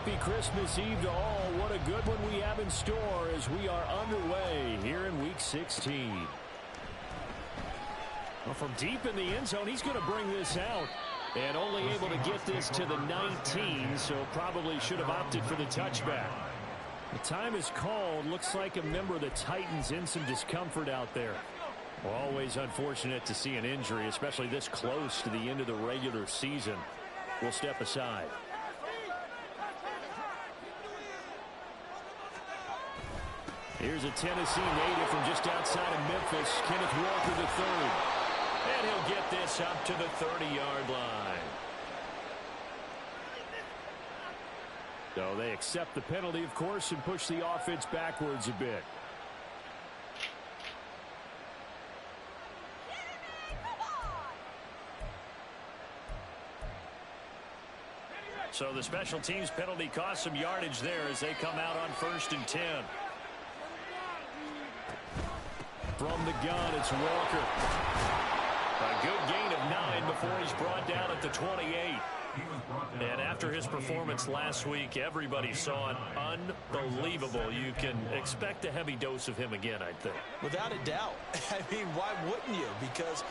happy Christmas Eve to all. What a good one we have in store as we are underway here in Week 16. Well, from deep in the end zone, he's going to bring this out. And only able to get this to the 19, so probably should have opted for the touchback. The time is called. Looks like a member of the Titans in some discomfort out there. Well, always unfortunate to see an injury, especially this close to the end of the regular season. We'll step aside. Here's a Tennessee native from just outside of Memphis, Kenneth Walker III. And he'll get this up to the 30-yard line. So they accept the penalty, of course, and push the offense backwards a bit. So the special teams penalty cost some yardage there as they come out on 1st and 10. From the gun, it's Walker. A good gain of 9 before he's brought down at the 28. And after his performance last week, everybody saw it. Unbelievable. You can expect a heavy dose of him again, I think. Without a doubt. I mean, why wouldn't you? Because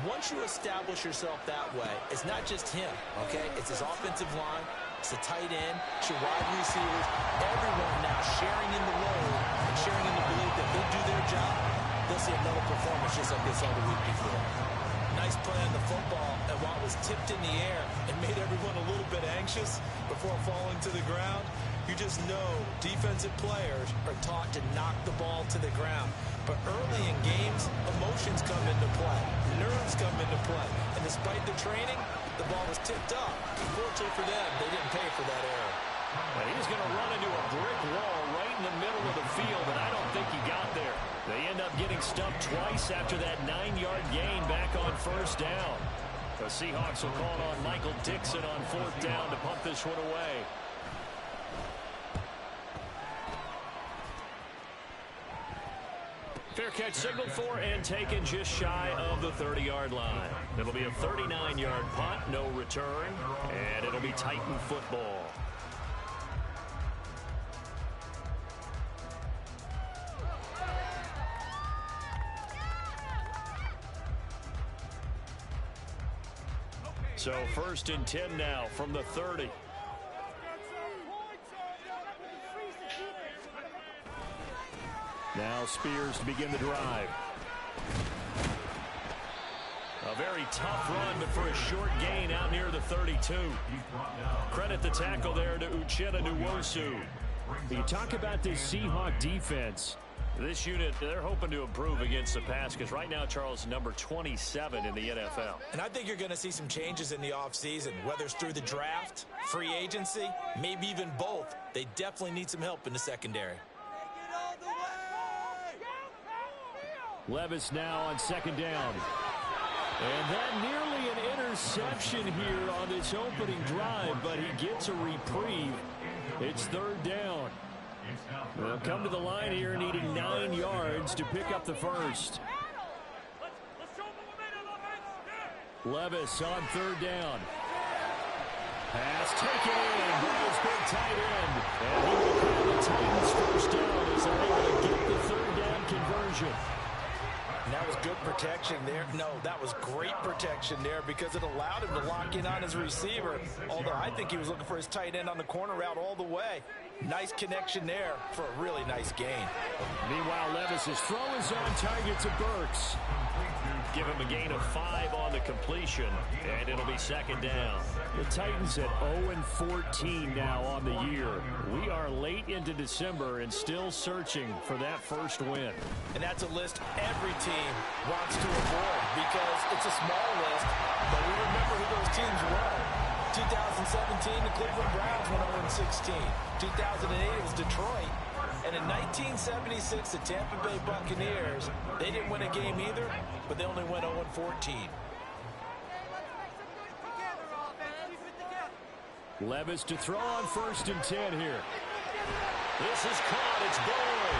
once you establish yourself that way, it's not just him, okay? It's his offensive line, it's the tight end, it's your wide receivers, everyone now sharing in the load and sharing in the belief that they'll do their job. They'll see another performance just like they saw the week before. Nice play on the football, and while it was tipped in the air and made everyone a little bit anxious before falling to the ground, you just know defensive players are taught to knock the ball to the ground. But early in games, emotions come into play, nerves come into play, and despite the training, the ball was tipped up. Unfortunately for them, they didn't pay for that error. Well, he's going to run into a brick wall right in the middle of the field, and I don't think he got there. They end up getting stumped twice after that 9-yard gain back on 1st down. The Seahawks will call on Michael Dixon on 4th down to punt this one away. Fair catch signaled for and taken just shy of the 30-yard line. It'll be a 39-yard punt, no return, and it'll be Titan football. So 1st and 10 now from the 30. Now Spears to begin the drive. A very tough run, but for a short gain out near the 32. Credit the tackle there to Uchenna Nwosu. You talk about this Seahawk defense. This unit, they're hoping to improve against the pass because right now, Charles, number 27 in the NFL. And I think you're going to see some changes in the offseason, whether it's through the draft, free agency, maybe even both. They definitely need some help in the secondary. Levis now on 2nd down. And that nearly an interception here on this opening drive, but he gets a reprieve. It's 3rd down. They'll come to the line here needing 9 yards to pick up the first. Levis on 3rd down. Pass taken in by his big tight end. And he will call the Titans 1st down as they're able to get the 3rd down conversion. And that was good protection there. No, that was great protection there because it allowed him to lock in on his receiver. Although I think he was looking for his tight end on the corner route all the way. Nice connection there for a really nice gain. Meanwhile, Levis's throw is on target to Burks. Give him a gain of 5 on the completion, and it'll be 2nd down. The Titans at 0-14 now on the year. We are late into December and still searching for that first win. And that's a list every team wants to avoid because it's a small list, but we remember who those teams were. 2017, the Cleveland Browns went 0-16. 2008, it was Detroit. And in 1976, the Tampa Bay Buccaneers, they didn't win a game either, but they only went 0-14. Levis to throw on 1st and 10 here. This is caught. It's Boyd.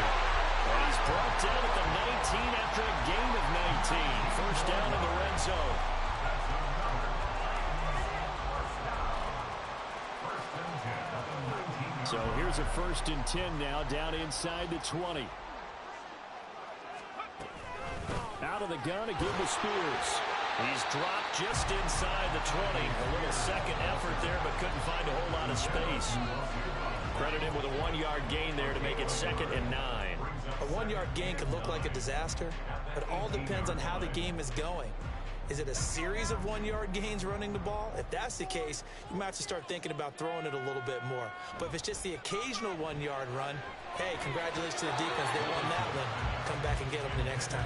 And he's brought down at the 19 after a gain of 19. 1st down in the red zone. So here's a 1st and 10 now, down inside the 20. Out of the gun again with Spears. He's dropped just inside the 20. A little second effort there, but couldn't find a whole lot of space. Credit him with a 1-yard gain there to make it 2nd and 9. A 1-yard gain could look like a disaster, but it all depends on how the game is going. Is it a series of 1-yard gains running the ball? If that's the case, you might have to start thinking about throwing it a little bit more. But if it's just the occasional 1-yard run, hey, congratulations to the defense. They won that one. Come back and get them the next time.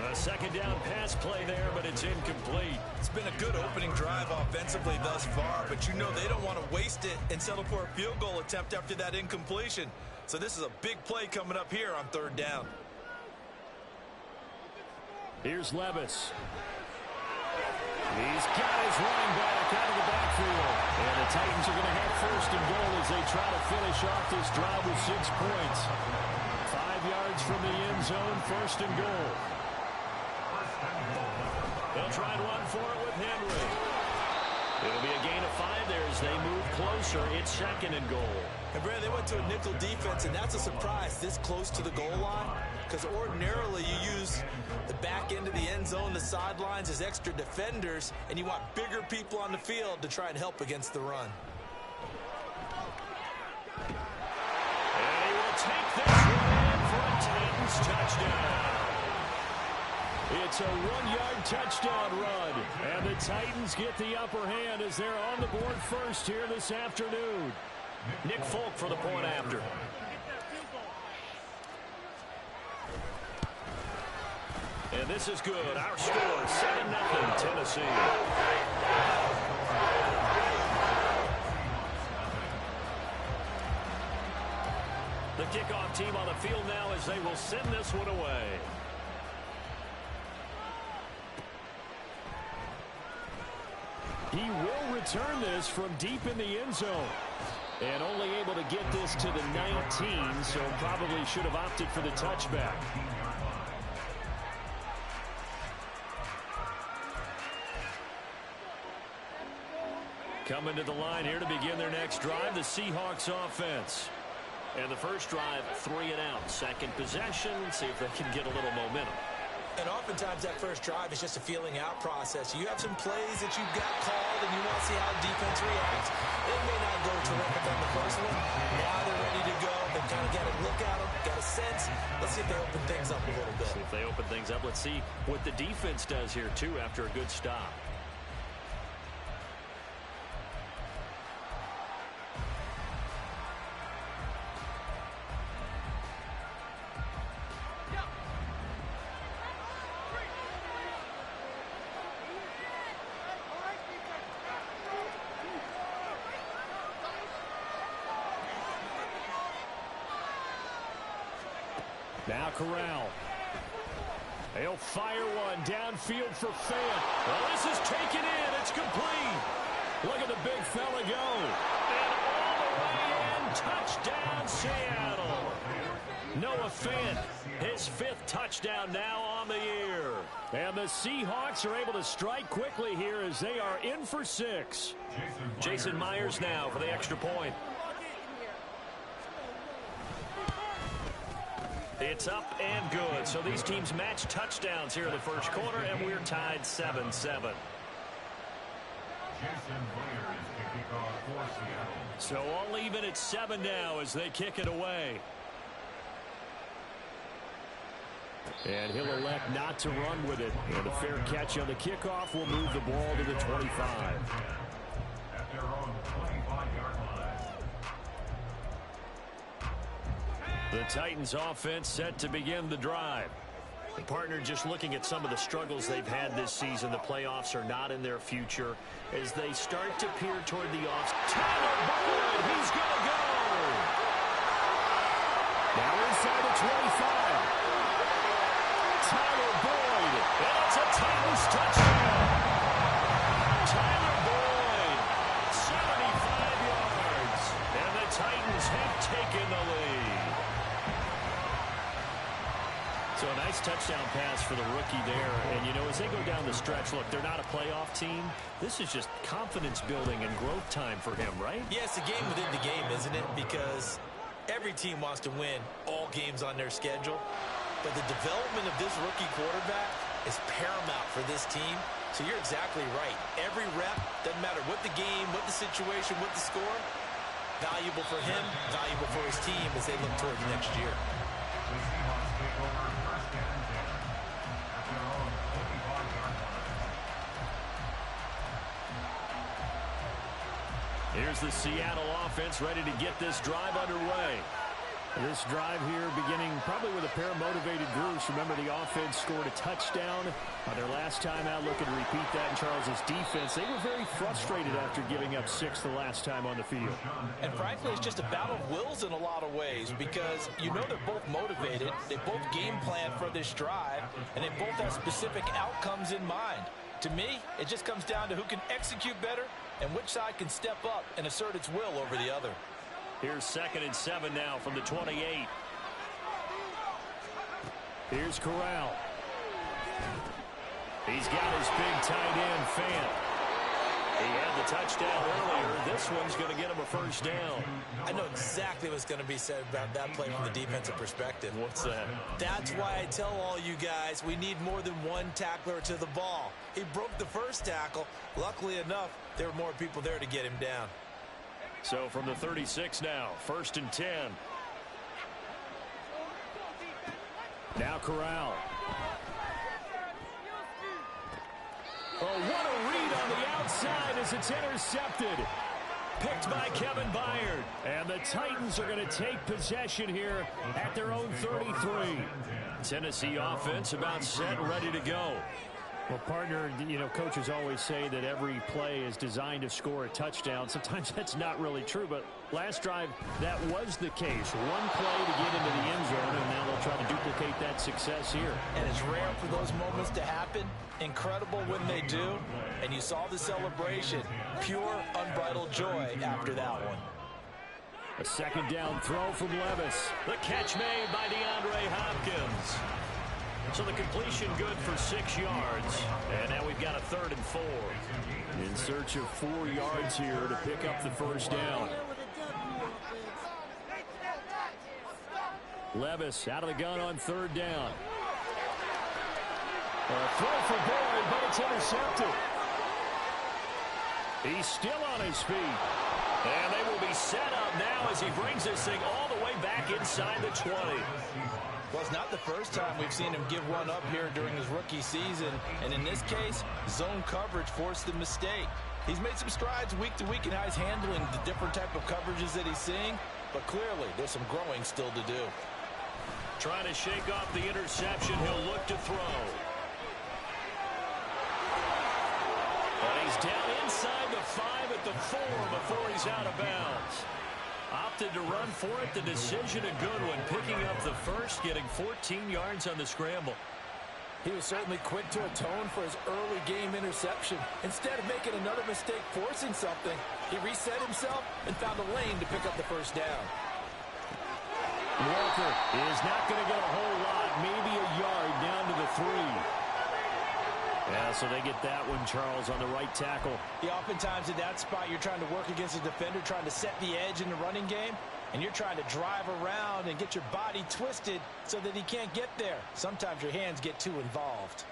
A 2nd down pass play there, but it's incomplete. It's been a good opening drive offensively thus far, but you know they don't want to waste it and settle for a field goal attempt after that incompletion. So this is a big play coming up here on 3rd down. Here's Levis. He's got his running back out of the backfield. And the Titans are going to have 1st and goal as they try to finish off this drive with 6 points. 5 yards from the end zone, 1st and goal. They'll try and run for it with Henry. It'll be a gain of 5 there as they move closer. It's 2nd and goal. And Brad, they went to a nickel defense, and that's a surprise this close to the goal line, because ordinarily you use the back end of the end zone, the sidelines as extra defenders, and you want bigger people on the field to try and help against the run. And he will take this one in for a Titans touchdown. It's a 1-yard touchdown run, and the Titans get the upper hand as they're on the board first here this afternoon. Nick Folk for the point after. And this is good. Our score, 7-0 Tennessee. The kickoff team on the field now as they will send this one away. He will return this from deep in the end zone. And only able to get this to the 19, so probably should have opted for the touchback. Coming to the line here to begin their next drive, the Seahawks offense. And the first drive, 3 and out. Second possession, see if they can get a little momentum. And oftentimes that first drive is just a feeling out process. You have some plays that you've got called and you want to see how the defense reacts. It may not go terrific on the first one. Now they're ready to go. They've kind of got a look at them, got a sense. Let's see if they open things up a little bit. See if they open things up. Let's see what the defense does here, too, after a good stop. Now Corral. He'll fire one downfield for Fant. Well, this is taken in. It's complete. Look at the big fella go. And all the way in. Touchdown, Seattle. Noah Fant, his 5th touchdown now on the year. And the Seahawks are able to strike quickly here as they are in for 6. Jason Myers now for the extra point. It's up and good. So these teams match touchdowns here in the first quarter, and we're tied 7-7. So all even at 7 now as they kick it away. And he'll elect not to run with it. And a fair catch on the kickoff will move the ball to the 25. At their own 25-yard line. The Titans offense set to begin the drive. The partner, just looking at some of the struggles they've had this season, the playoffs are not in their future as they start to peer toward the offs. Tyler Boyd, he's going to go. Now inside the 25. Tyler Boyd, and it's a Titans touchdown. Tyler Boyd, 75 yards, and the Titans have taken the lead. So a nice touchdown touchdown pass for the rookie there. And, you know, as they go down the stretch, look, they're not a playoff team. This is just confidence building and growth time for him, right? Yeah, it's a game within the game, isn't it? Because every team wants to win all games on their schedule. But the development of this rookie quarterback is paramount for this team. So you're exactly right. Every rep, doesn't matter what the game, what the situation, what the score, valuable for him, valuable for his team as they look towards next year. The Seahawks take over first and 10 at their own 25-yard line. Here's the Seattle offense ready to get this drive underway. This drive here beginning probably with a pair of motivated groups. Remember, the offense scored a touchdown on their last time out. Looking to repeat that in Charles's defense. They were very frustrated after giving up 6 the last time on the field. And frankly, it's just a battle of wills in a lot of ways because you know they're both motivated. They both game plan for this drive, and they both have specific outcomes in mind. To me, it just comes down to who can execute better and which side can step up and assert its will over the other. Here's 2nd and 7 now from the 28. Here's Corral. He's got his big tight end, Fant. He had the touchdown earlier. This one's going to get him a first down. I know exactly what's going to be said about that play from the defensive perspective. What's that? That's why I tell all you guys we need more than one tackler to the ball. He broke the first tackle. Luckily enough, there were more people there to get him down. So from the 36 now, 1st and 10. Now Corral. Oh, what a read on the outside as it's intercepted. Picked by Kevin Byard. And the Titans are going to take possession here at their own 33. Tennessee offense about set and ready to go. Well, partner, you know, coaches always say that every play is designed to score a touchdown. Sometimes that's not really true, but last drive, that was the case. One play to get into the end zone, and now they'll try to duplicate that success here. And it's rare for those moments to happen. Incredible when they do. And you saw the celebration. Pure, unbridled joy after that one. A 2nd down throw from Levis. The catch made by DeAndre Hopkins. So the completion good for 6 yards. And now we've got a 3rd and 4. In search of 4 yards here to pick up the first down. Levis out of the gun on 3rd down. A throw for Boyd, but it's intercepted. He's still on his feet. And they will be set up now as he brings this thing all the way back inside the 20. Well, it's not the first time we've seen him give one up here during his rookie season. And in this case, zone coverage forced the mistake. He's made some strides week to week in how he's handling the different type of coverages that he's seeing. But clearly, there's some growing still to do. Trying to shake off the interception. He'll look to throw. And he's down inside the 5 at the 4 before he's out of bounds. Opted to run for it. The decision a good one. Picking up the first, getting 14 yards on the scramble. He was certainly quick to atone for his early game interception. Instead of making another mistake forcing something, he reset himself and found a lane to pick up the first down. Walker is not going to get a whole lot. Maybe a yard down to the 3. Yeah, so they get that one, Charles, on the right tackle. Yeah, oftentimes in that spot, you're trying to work against a defender, trying to set the edge in the running game, and you're trying to drive around and get your body twisted so that he can't get there. Sometimes your hands get too involved.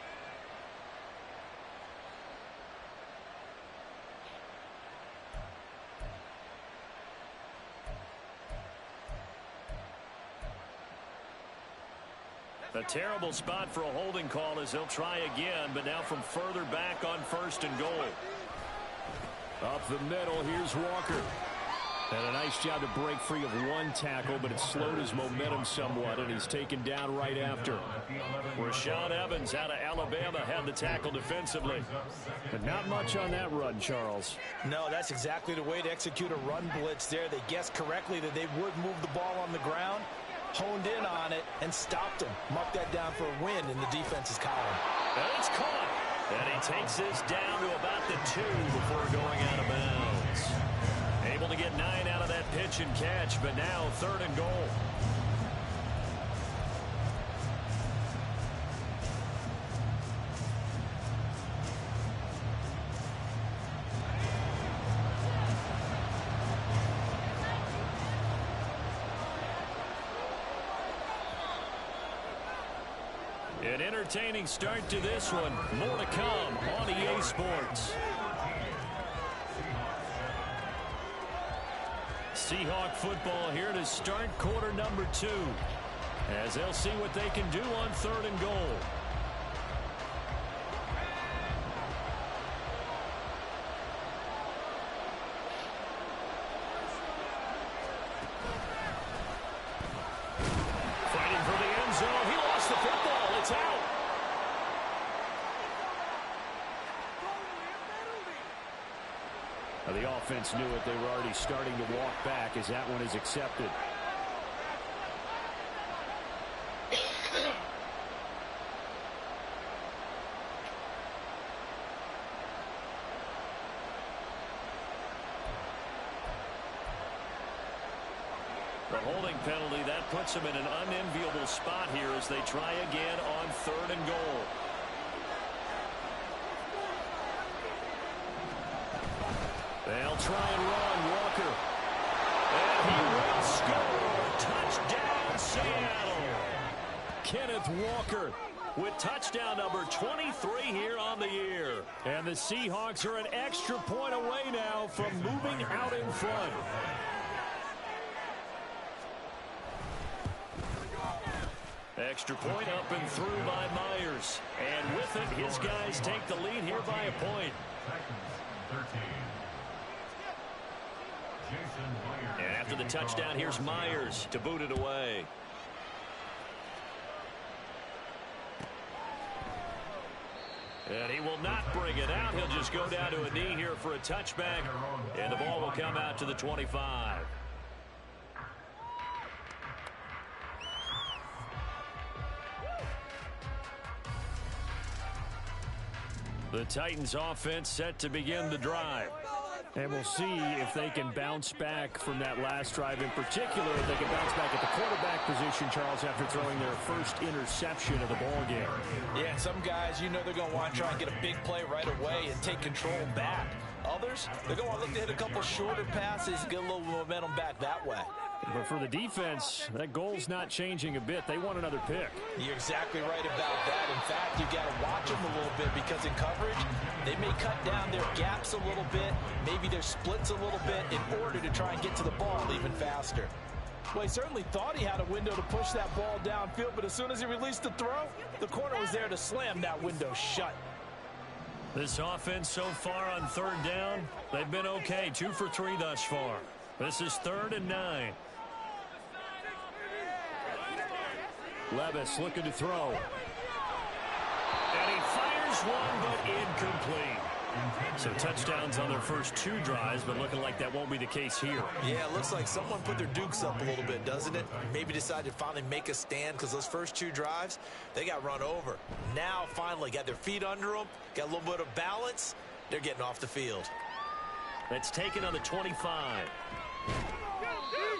A terrible spot for a holding call as they'll try again, but now from further back on 1st and goal. Up the middle, here's Walker. And a nice job to break free of one tackle, but it slowed his momentum somewhat, and he's taken down right after. Rashaan Evans out of Alabama had the tackle defensively. But not much on that run, Charles. No, that's exactly the way to execute a run blitz there. They guessed correctly that they would move the ball on the ground, honed in on it, and stopped him. Mark that down for a win in the defense's column. And it's caught. And he takes this down to about the 2 before going out of bounds. Able to get 9 out of that pitch and catch, but now 3rd and goal. An entertaining start to this one. More to come on EA Sports. Seahawk football here to start quarter number 2. As they'll see what they can do on 3rd and goal. Fighting for the end zone. He lost the football. It's out. The offense knew it. They were already starting to walk back as that one is accepted. The holding penalty, that puts them in an unenviable spot here as they try again on 3rd and goal. They'll try and run. Walker. And he will score. Touchdown, Seattle. Kenneth Walker with touchdown number 23 here on the year. And the Seahawks are an extra point away now from moving out in front. Extra point up and through by Myers. And with it, his guys take the lead here by a point. And after the touchdown, here's Myers to boot it away. And he will not bring it out. He'll just go down to a knee here for a touchback. And the ball will come out to the 25. The Titans offense set to begin the drive. And we'll see if they can bounce back from that last drive. In particular, if they can bounce back at the quarterback position, Charles, after throwing their first interception of the ball game. Yeah, some guys, you know they're going to want to try and get a big play right away and take control back. Others, they're going to want to look to hit a couple shorter passes and get a little momentum back that way. But for the defense, that goal's not changing a bit. They want another pick. You're exactly right about that. In fact, you've got to watch them a little bit because in coverage, they may cut down their gaps a little bit, maybe their splits a little bit in order to try and get to the ball even faster. Well, he certainly thought he had a window to push that ball downfield, but as soon as he released the throw, the corner was there to slam that window shut. This offense so far on 3rd down, they've been okay. 2 for 3 thus far. This is 3rd and 9. Levis looking to throw. And he fires one, but incomplete. So touchdowns on their first 2 drives, but looking like that won't be the case here. Yeah, it looks like someone put their dukes up a little bit, doesn't it? Maybe decided to finally make a stand because those first 2 drives, they got run over. Now, finally, got their feet under them, got a little bit of balance. They're getting off the field. That's taken on the 25.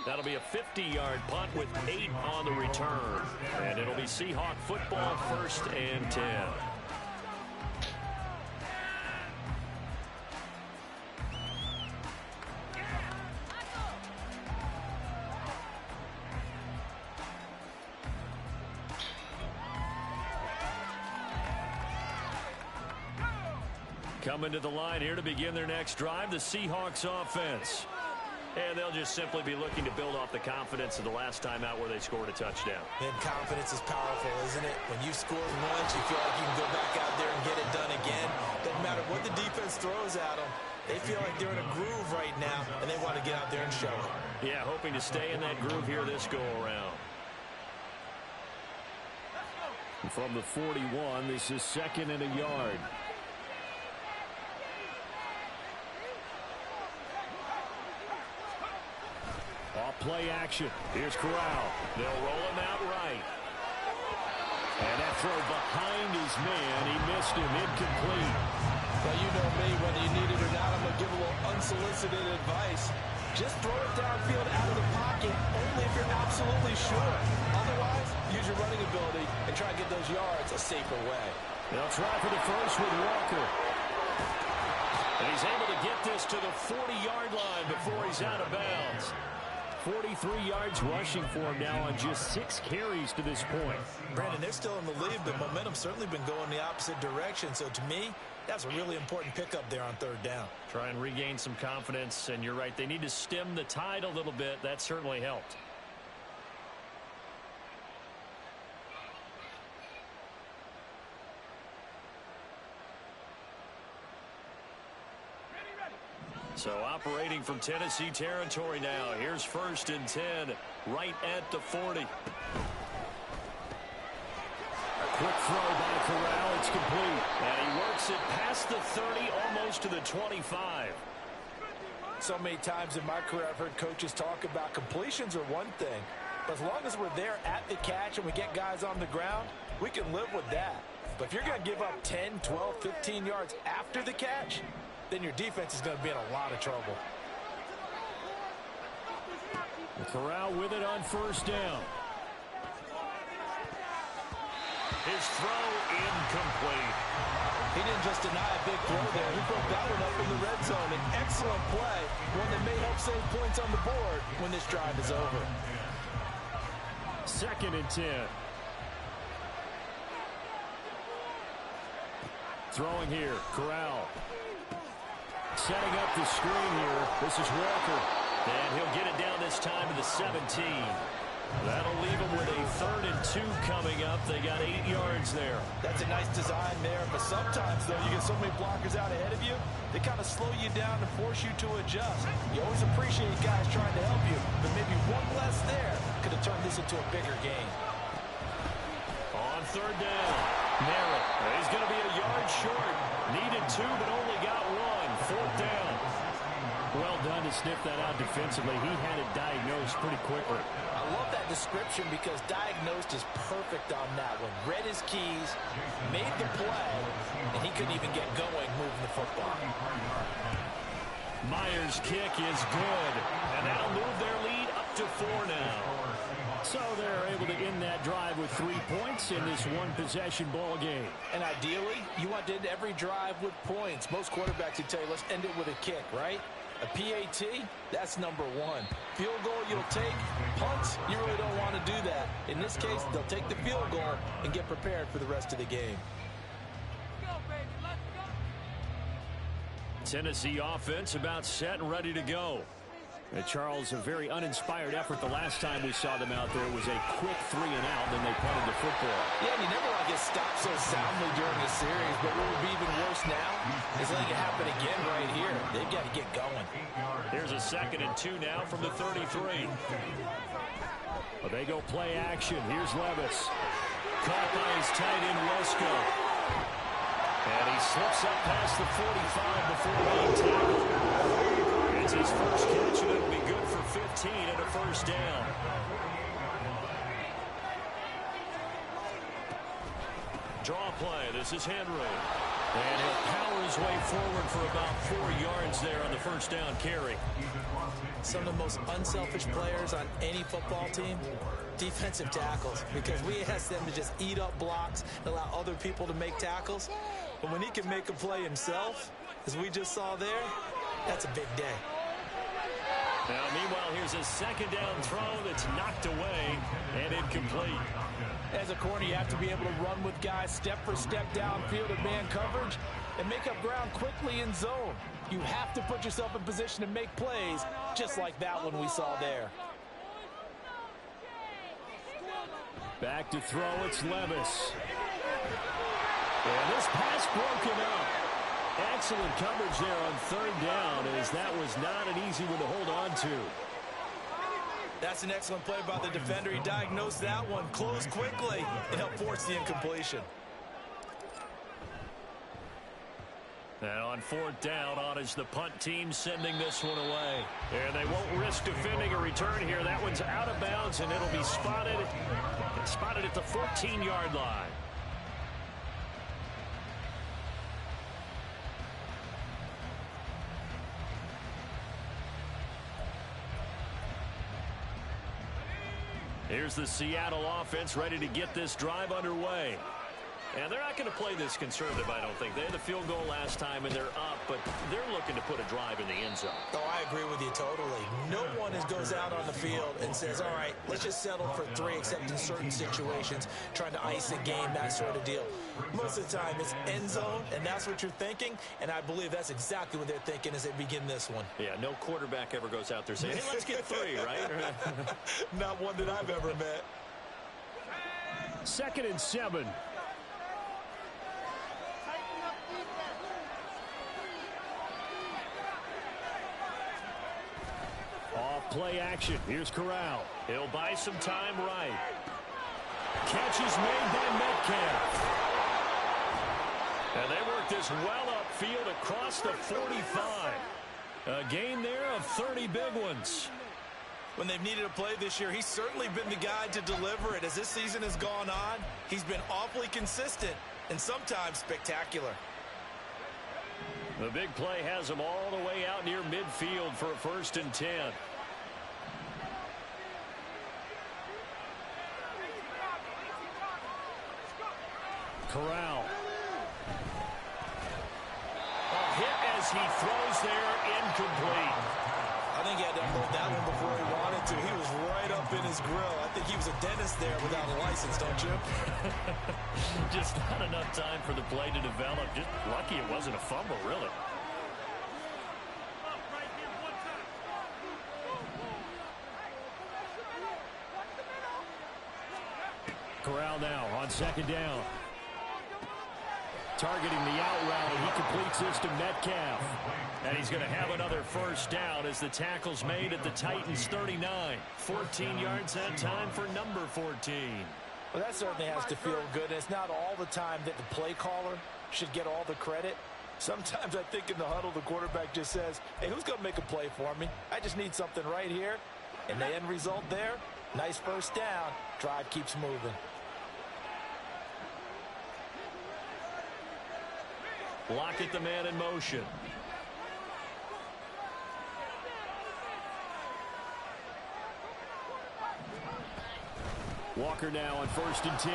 That'll be a 50-yard punt with 8 on the return. And it'll be Seahawk football, 1st and 10. Coming to the line here to begin their next drive, the Seahawks offense. And they'll just simply be looking to build off the confidence of the last time out where they scored a touchdown. And confidence is powerful, isn't it? When you score once, you feel like you can go back out there and get it done again. Doesn't matter what the defense throws at them. They feel like they're in a groove right now, and they want to get out there and show it. Yeah, hoping to stay in that groove here this go-around. From the 41, this is 2nd and a yard. Play action. Here's Corral. They'll roll him out right. And that throw behind his man. He missed him. Incomplete. Well, you know me. Whether you need it or not, I'm going to give a little unsolicited advice. Just throw it downfield out of the pocket only if you're absolutely sure. Otherwise, use your running ability and try to get those yards a safer way. They'll try for the first with Walker. And he's able to get this to the 40-yard line before he's out of bounds. 43 yards rushing for him now on just 6 carries to this point. Brandon, they're still in the lead, but momentum's certainly been going the opposite direction. So to me, that's a really important pickup there on third down. Try and regain some confidence, and you're right. They need to stem the tide a little bit. That certainly helped. So operating from Tennessee territory now. Here's 1st and 10 right at the 40. Quick throw by Corral. It's complete. And he works it past the 30, almost to the 25. So many times in my career, I've heard coaches talk about completions are one thing. But as long as we're there at the catch and we get guys on the ground, we can live with that. But if you're going to give up 10, 12, 15 yards after the catch, then your defense is going to be in a lot of trouble. Corral with it on 1st down. His throw incomplete. He didn't just deny a big throw there. He broke that one up in the red zone. An excellent play, one that may help save points on the board when this drive is over. 2nd and 10. Throwing here, Corral. Setting up the screen here. This is Walker. And he'll get it down this time to the 17. That'll leave them with a 3rd and 2 coming up. They got 8 yards there. That's a nice design there, but sometimes, though, you get so many blockers out ahead of you, they kind of slow you down and force you to adjust. You always appreciate guys trying to help you, but maybe one less there could have turned this into a bigger game. On 3rd down, Merritt. He's going to be a yard short. Needed 2, but only got 1. 4th down. Well done to sniff that out defensively. He had it diagnosed pretty quickly. I love that description because diagnosed is perfect on that one. Read his keys, made the play, and he couldn't even get going moving the football. Myers' kick is good, and that'll move their lead up to 4 now. So they're able to end that drive with 3 points in this one-possession ball game. And ideally, you want to end every drive with points. Most quarterbacks would tell you, let's end it with a kick, right? A PAT, that's number 1. Field goal you'll take. Punts, you really don't want to do that. In this case, they'll take the field goal and get prepared for the rest of the game. Tennessee offense about set and ready to go. And Charles, a very uninspired effort. The last time we saw them out there was a quick 3 and out, then they punted the football. Yeah, and you never want to get stopped so soundly during a series, but what would be even worse now is letting it happen again right here. They've got to get going. Here's a 2nd and 2 now from the 33. Well, they go play action. Here's Levis. Caught by his tight end, Wesco. And he slips up past the 45 before being tackled. It's his first catch, and it'll be good for 15 and a 1st down. Draw play. This is Henry. And he'll power his way forward for about 4 yards there on the 1st down carry. Some of the most unselfish players on any football team, defensive tackles, because we ask them to just eat up blocks and allow other people to make tackles. But when he can make a play himself, as we just saw there, that's a big day. Now, meanwhile, here's a 2nd down throw that's knocked away and incomplete. As a corner, you have to be able to run with guys step for step downfield in man coverage and make up ground quickly in zone. You have to put yourself in position to make plays, just like that one we saw there. Back to throw, it's Levis. And this pass broken up. Excellent coverage there on 3rd down, as that was not an easy one to hold on to. That's an excellent play by the defender. He diagnosed that one, closed quickly, and helped force the incompletion. And on 4th down, on is the punt team sending this one away. And they won't risk defending a return here. That one's out of bounds, and it'll be spotted at the 14-yard line. Here's the Seattle offense ready to get this drive underway. And they're not going to play this conservative, I don't think. They had the field goal last time, and they're up, but they're looking to put a drive in the end zone. Oh, I agree with you totally. No one goes out on the field and says, all right, let's just settle for 3, except in certain situations, trying to ice a game, that sort of deal. Most of the time, it's end zone, and that's what you're thinking, and I believe that's exactly what they're thinking as they begin this one. Yeah, no quarterback ever goes out there saying, hey, let's get 3, right? Not one that I've ever met. 2nd and 7. Off play action. Here's Corral. He'll buy some time right. Catch is made by Metcalf. And they work this well upfield across the 45. A gain there of 30 big ones. When they've needed a play this year, he's certainly been the guy to deliver it. As this season has gone on, he's been awfully consistent and sometimes spectacular. The big play has him all the way out near midfield for a 1st and 10. Corral. A hit as he throws there, incomplete. I think he had to unload that one before he wanted to. He was right up in his grill. I think he was a dentist there without a license, don't you? Just not enough time for the play to develop. Just lucky it wasn't a fumble, really. Corral now on 2nd down. Targeting the out route, and he completes this to Metcalf. And he's going to have another 1st down as the tackle's made at the Titans' 39. 14 yards that time for number 14. Well, that certainly has to feel good. And it's not all the time that the play caller should get all the credit. Sometimes I think in the huddle, the quarterback just says, hey, who's going to make a play for me? I just need something right here. And the end result there, nice 1st down. Drive keeps moving. Lockett the man in motion. Walker now on 1st and 10.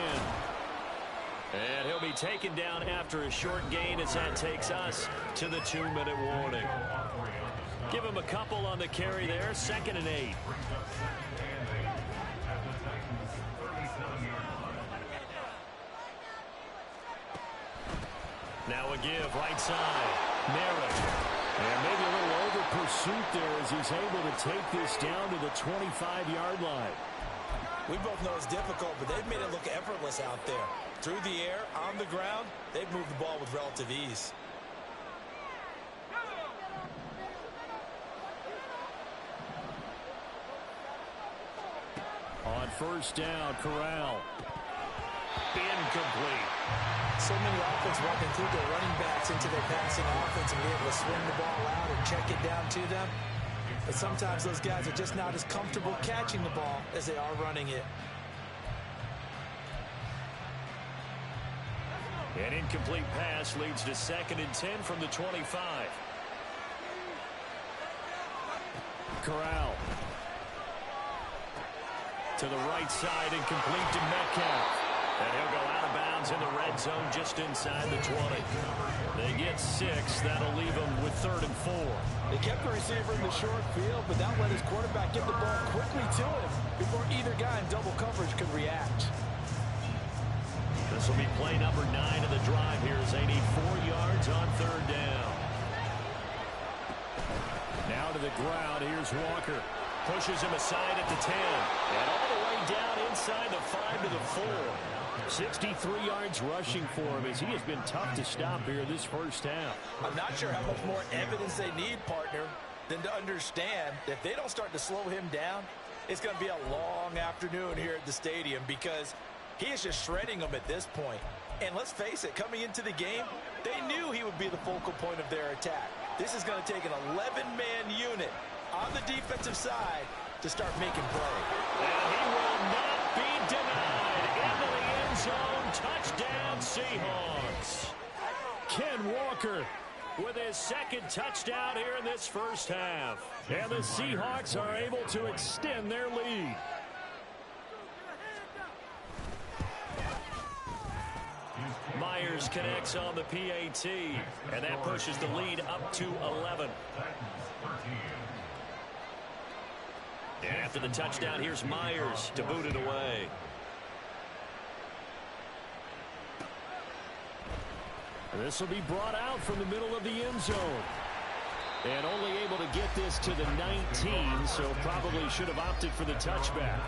And he'll be taken down after a short gain as that takes us to the 2-minute warning. Give him a couple on the carry there. 2nd and 8. Now a give, right side. Merritt. And maybe a little over pursuit there as he's able to take this down to the 25-yard line. We both know it's difficult, but they've made it look effortless out there. Through the air, on the ground, they've moved the ball with relative ease. On 1st down, Corral. Incomplete. So many offense want to include their running backs into their passing offense and be able to swing the ball out and check it down to them. But sometimes those guys are just not as comfortable catching the ball as they are running it. An incomplete pass leads to 2nd and 10 from the 25. Corral. To the right side and complete to Metcalf. And he'll go out of bounds in the red zone just inside the 20. They get 6. That'll leave them with 3rd and 4. They kept the receiver in the short field, but that let his quarterback get the ball quickly to him before either guy in double coverage could react. This will be play number 9 of the drive here as they need 4 yards on 3rd down. Now to the ground. Here's Walker. Pushes him aside at the 10. And all the way down inside the 5 to the 4. 63 yards rushing for him as he has been tough to stop here this 1st half. I'm not sure how much more evidence they need, partner, than to understand that if they don't start to slow him down, it's going to be a long afternoon here at the stadium because he is just shredding them at this point. And let's face it, coming into the game, they knew he would be the focal point of their attack. This is going to take an 11-man unit on the defensive side to start making plays. And he will not be denied. Into the end zone. Touchdown, Seahawks. Ken Walker with his 2nd touchdown here in this 1st half. And the Seahawks are able to extend their lead. Myers connects on the PAT, and that pushes the lead up to 11. And after the touchdown, here's Myers to boot it away. This will be brought out from the middle of the end zone. And only able to get this to the 19, so probably should have opted for the touchback.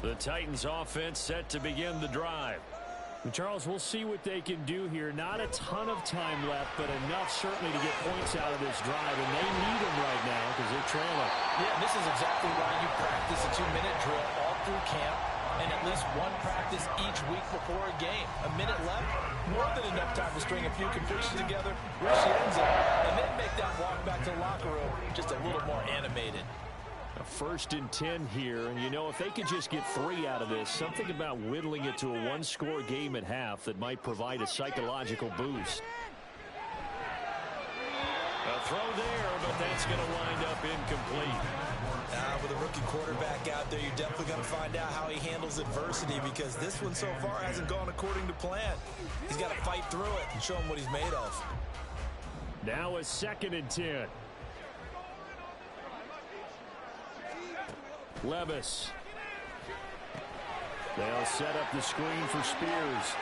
The Titans offense set to begin the drive. Charles, we'll see what they can do here. Not a ton of time left, but enough certainly to get points out of this drive, and they need them right now because they're trailing. Yeah, this is exactly why you practice a 2-minute drill all through camp and at least one practice each week before a game. A minute left, more than enough time to string a few completions together, where she ends up, and then make that walk back to the locker room just a little more animated. A 1st and 10 here, and you know, if they could just get 3 out of this, something about whittling it to a one-score game at half that might provide a psychological boost. A throw there, but that's going to wind up incomplete. With a rookie quarterback out there, you're definitely going to find out how he handles adversity, because this one so far hasn't gone according to plan. He's got to fight through it and show him what he's made of. Now a 2nd and 10. Levis. They'll set up the screen for Spears.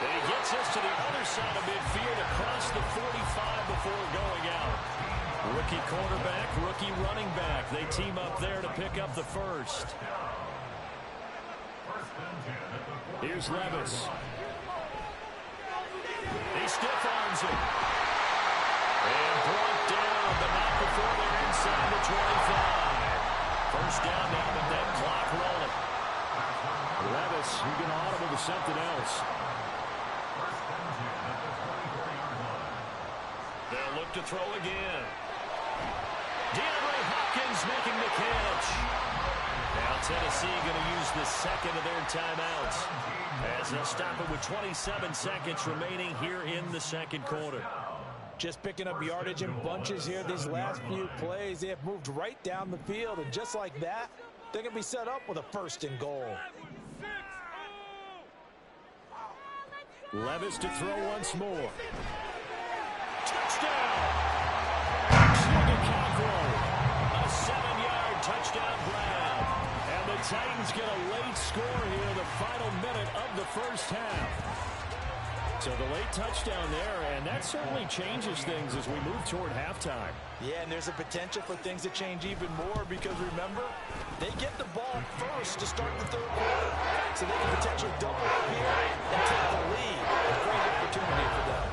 And he gets us to the other side of midfield across the 45 before going out. Rookie quarterback, rookie running back. They team up there to pick up the first. Here's Levis. He stiff-arms it. And brought down, but not before they're inside the 25. First down now with that clock rolling. Levis, you can audible to something else. They'll look to throw again. DeAndre Hopkins making the catch. Now Tennessee going to use the second of their timeouts as they'll stop it with 27 seconds remaining here in the second quarter. Just picking up yardage in bunches here these last few plays. They have moved right down the field, and just like that, they're going to be set up with a 1st and goal. Levis to throw once more. Touchdown! A 7-yard touchdown grab. And the Titans get a late score here, the final minute of the first half. So the late touchdown there, and that certainly changes things as we move toward halftime. Yeah, and there's a potential for things to change even more, because remember, they get the ball first to start the 3rd quarter. So they can potentially double up here and take the lead. A great opportunity for them.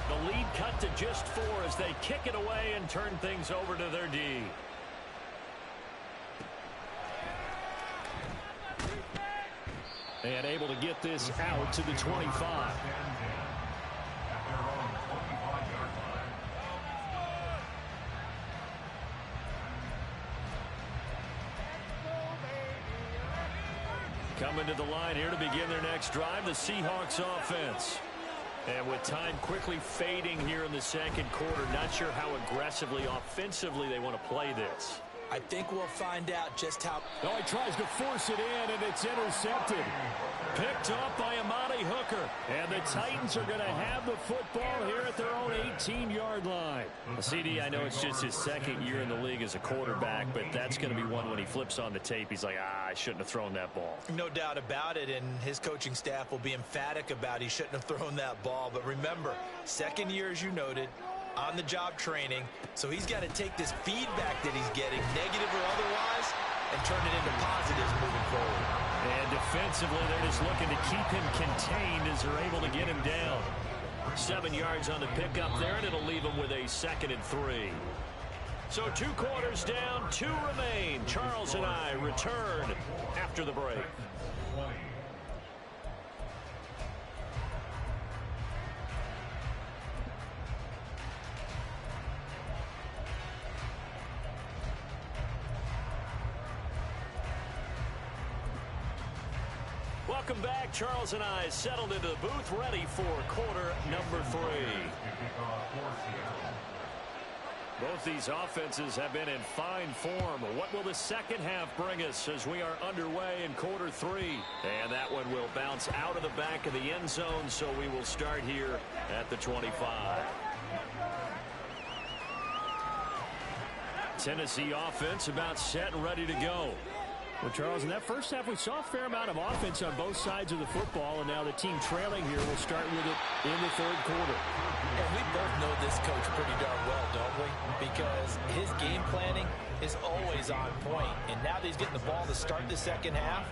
The lead cut to just 4 as they kick it away and turn things over to their D. And able to get this out to the 25. Coming to the line here to begin their next drive, the Seahawks offense. And with time quickly fading here in the second quarter, not sure how aggressively, offensively they want to play this. I think we'll find out just how. Oh, he tries to force it in, and it's intercepted. Picked up by Amani Hooker. And the Titans are going to have the football here at their own 18-yard line. CD, I know it's just his 2nd year in the league as a quarterback, but that's going to be one when he flips on the tape, he's like, I shouldn't have thrown that ball. No doubt about it, and his coaching staff will be emphatic about he shouldn't have thrown that ball. But remember, 2nd year, as you noted, on-the-job training, so he's got to take this feedback that he's getting, negative or otherwise, and turn it into positives moving forward. And defensively, they're just looking to keep him contained as they're able to get him down. 7 yards on the pickup there, and it'll leave him with a 2nd and 3. So 2 quarters down, 2 remain. Charles and I return after the break. Welcome back. Charles and I settled into the booth, ready for quarter number 3. kickoff for Seattle. Both these offenses have been in fine form. What will the second half bring us as we are underway in quarter 3? And that one will bounce out of the back of the end zone, so we will start here at the 25. Tennessee offense about set and ready to go. Well, Charles, in that first half, we saw a fair amount of offense on both sides of the football, and now the team trailing here will start with it in the third quarter. And we both know this coach pretty darn well, don't we? Because his game planning is always on point. And now that he's getting the ball to start the second half,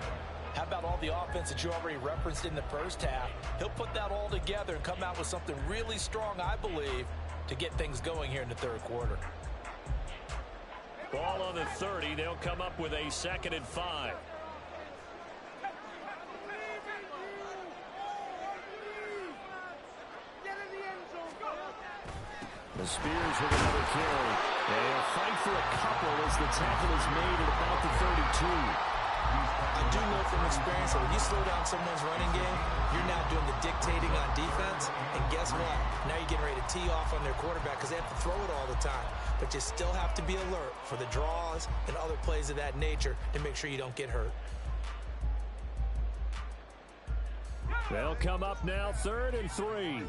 how about all the offense that you already referenced in the first half? He'll put that all together and come out with something really strong, I believe, to get things going here in the third quarter. Ball on the 30. They'll come up with a 2nd and 5. The Spears with another carry. They'll fight for a couple as the tackle is made at about the 32. I do know from experience that when you slow down someone's running game, you're now doing the dictating on defense. And guess what? Now you're getting ready to tee off on their quarterback because they have to throw it all the time. But you still have to be alert for the draws and other plays of that nature to make sure you don't get hurt. They'll come up now 3rd and 3.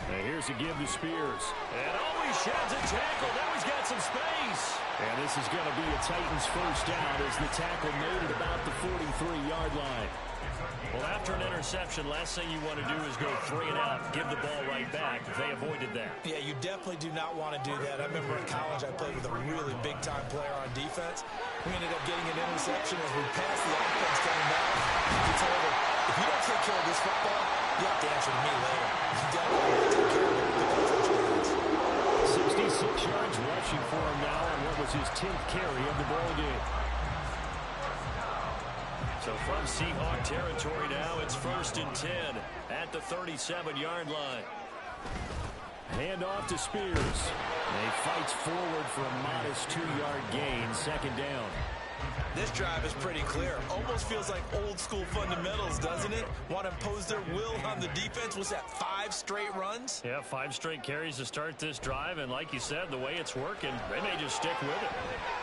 And here's a give to Spears. And he sheds a tackle. Now he's got some space. And this is going to be a Titans first down as the tackle made at about the 43-yard line. Well, after an interception, last thing you want to do is go 3 and out, give the ball right back. They avoided that. Yeah, you definitely do not want to do that. I remember in college I played with a really big-time player on defense. We ended up getting an interception as we passed the offense coming down. He told him, if you don't take care of this football, you have to answer to me later. You definitely want to take care of it. 66 yards rushing for him now on what was his 10th carry of the ball game. So from Seahawk territory now, it's 1st and 10 at the 37-yard line. Hand off to Spears. And he fights forward for a modest 2-yard gain, 2nd down. This drive is pretty clear. Almost feels like old school fundamentals, doesn't it? Want to impose their will on the defense. Was that 5 straight runs? Yeah, 5 straight carries to start this drive. And like you said, the way it's working, they may just stick with it.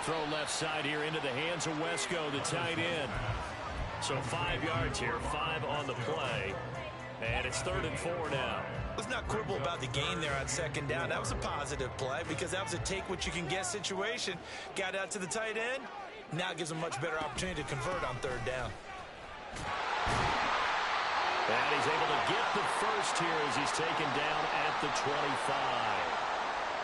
Throw left side here into the hands of Wesco, the tight end. So 5 yards here, 5 on the play. And it's 3rd and 4 now. Let's not quibble about the gain there on 2nd down. That was a positive play because that was a take-what-you-can-get situation. Got out to the tight end. Now it gives them a much better opportunity to convert on 3rd down. And he's able to get the first here as he's taken down at the 25.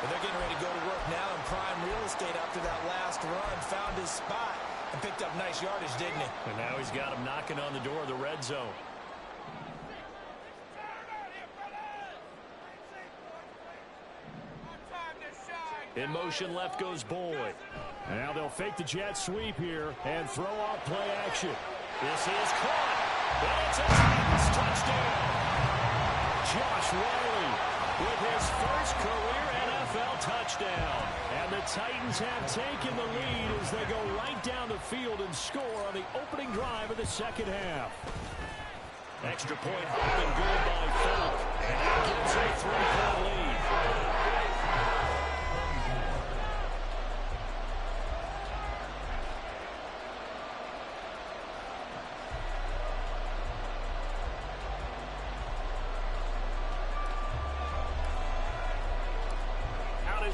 And they're getting ready to go to work now in prime real estate after that last run. Found his spot and picked up nice yardage, didn't he? And now he's got him knocking on the door of the red zone. In motion, left goes Boyd. Now they'll fake the jet sweep here and throw off play action. This is caught. And it's a Titans touchdown. Josh Riley with his first career NFL touchdown. And the Titans have taken the lead as they go right down the field and score on the opening drive of the second half. Extra point up and good by Phillip. And that gives a 3-point lead.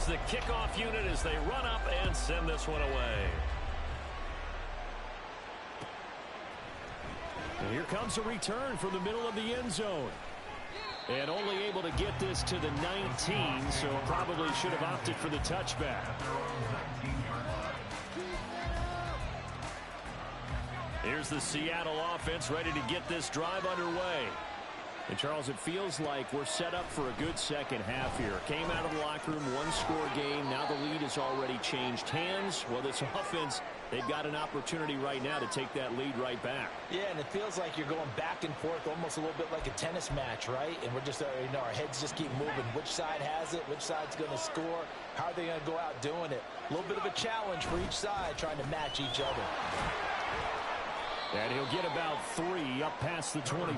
The kickoff unit as they run up and send this one away. And here comes a return from the middle of the end zone. And only able to get this to the 19, so probably should have opted for the touchback. Here's the Seattle offense ready to get this drive underway. And, Charles, it feels like we're set up for a good second half here. Came out of the locker room, one-score game. Now the lead has already changed hands. Well, this offense, they've got an opportunity right now to take that lead right back. Yeah, and it feels like you're going back and forth almost a little bit like a tennis match, right? And we're just, our heads just keep moving. Which side has it? Which side's going to score? How are they going to go out doing it? A little bit of a challenge for each side trying to match each other. And he'll get about 3 up past the 25.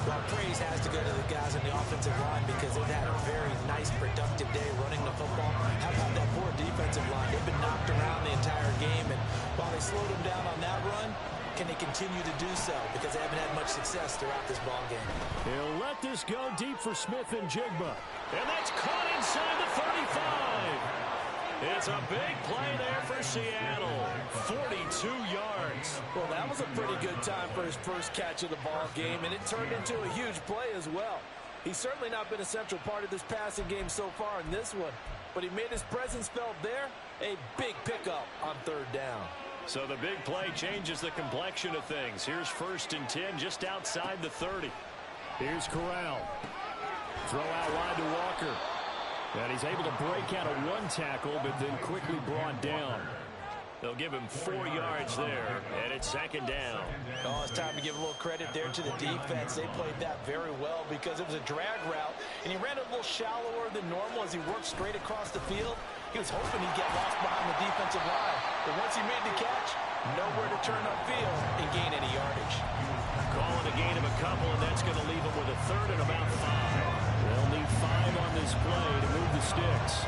Well, praise has to go to the guys on the offensive line because they've had a very nice, productive day running the football. How about that poor defensive line? They've been knocked around the entire game, and while they slowed them down on that run, can they continue to do so? Because they haven't had much success throughout this ball game. He'll let this go deep for Smith and Jigba. And that's caught inside the 35. It's a big play there for Seattle. 42 yards. Well, that was a pretty good time for his first catch of the ball game, and it turned into a huge play as well. He's certainly not been a central part of this passing game so far in this one, but he made his presence felt there. A big pickup on 3rd down. So the big play changes the complexion of things. Here's 1st and 10 just outside the 30. Here's Corral. Throw out wide to Walker. And he's able to break out of 1 tackle, but then quickly brought down. They'll give him 4 yards there, and it's 2nd down. Oh, it's time to give a little credit there to the defense. They played that very well because it was a drag route, and he ran a little shallower than normal as he worked straight across the field. He was hoping he'd get lost behind the defensive line, but once he made the catch, nowhere to turn upfield and gain any yardage. Calling a gain of a couple, and that's going to leave him with a 3rd and about 5. They'll need 5 on this play to move the sticks.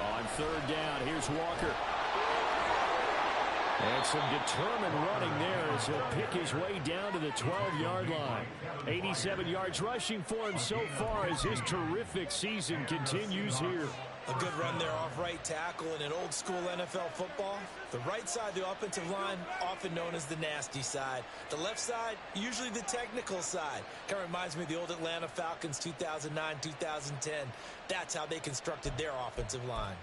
On 3rd down, here's Walker. And some determined running there as he'll pick his way down to the 12-yard line. 87 yards rushing for him so far as his terrific season continues here. A good run there off right tackle in an old-school NFL football. The right side of the offensive line, often known as the nasty side. The left side, usually the technical side. Kind of reminds me of the old Atlanta Falcons 2009-2010. That's how they constructed their offensive line.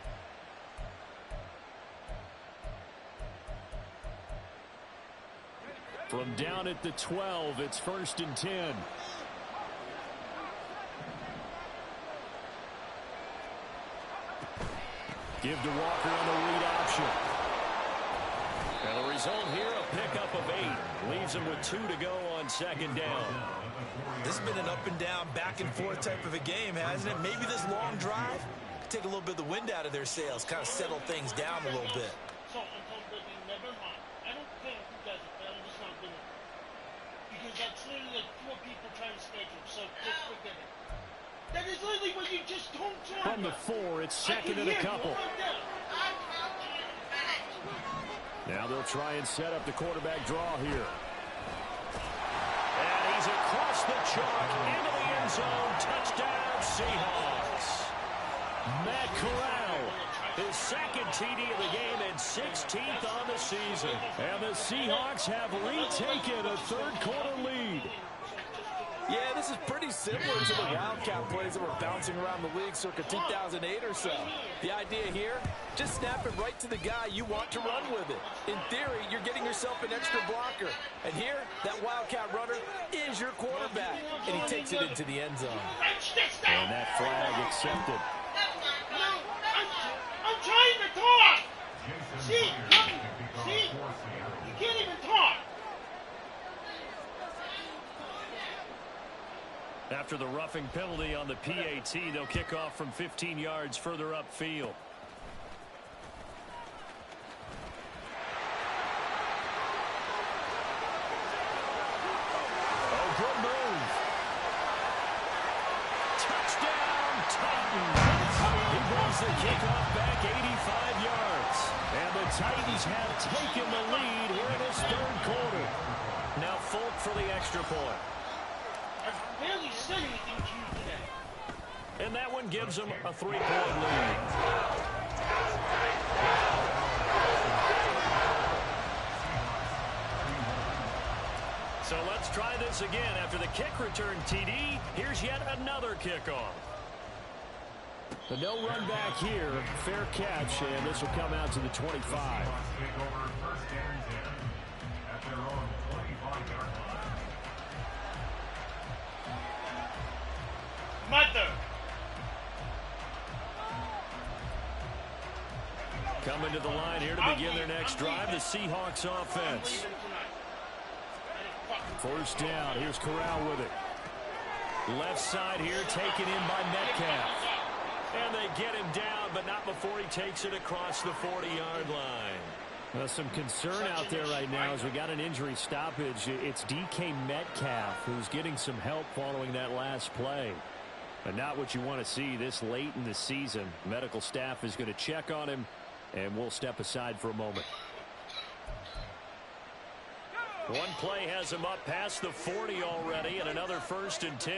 From down at the 12, it's 1st and 10. Give to Walker on the read option. And the result here, a pickup of 8. Leaves him with 2 to go on 2nd down. This has been an up-and-down, back-and-forth type of a game, hasn't it? Maybe this long drive could take a little bit of the wind out of their sails, kind of settle things down a little bit. Never mind. I don't care if you guys are bad. I'm just not doing it. Because that's literally like 4 people trying to schedule, so just forget it. That is literally what you just told me. From the 4, it's 2nd and a couple. Now they'll try and set up the quarterback draw here. And he's across the chalk into the end zone. Touchdown, Seahawks. Matt Corral, his 2nd TD of the game and 16th on the season. And the Seahawks have retaken a 3rd quarter lead. Yeah, this is pretty similar to the Wildcat plays that were bouncing around the league circa 2008 or so. The idea here, just snap it right to the guy you want to run with it. In theory, you're getting yourself an extra blocker. And here, that Wildcat runner is your quarterback. And he takes it into the end zone. And that flag accepted. I'm trying to talk! See? You can't even talk! After the roughing penalty on the PAT, they'll kick off from 15 yards further upfield. Oh, good move. Touchdown, Titans. He brings the kickoff back 85 yards. And the Titans have taken the lead here in this 3rd quarter. Now Folk for the extra point. I barely said anything to you today. And that one gives them a 3-point lead. So let's try this again. After the kick return TD, here's yet another kickoff. The no run back here, fair catch, and this will come out to the 25. Take over 1st and 10 at their own 25-yard line. Mother! Coming to the line here to begin their next drive, the Seahawks offense. 1st down, here's Corral with it. Left side here taken in by Metcalf. And they get him down, but not before he takes it across the 40-yard line. Well, some concern out there right now as we got an injury stoppage. It's DK Metcalf who's getting some help following that last play. But not what you want to see this late in the season. Medical staff is going to check on him, and we'll step aside for a moment. One play has him up past the 40 already, and another 1st and 10.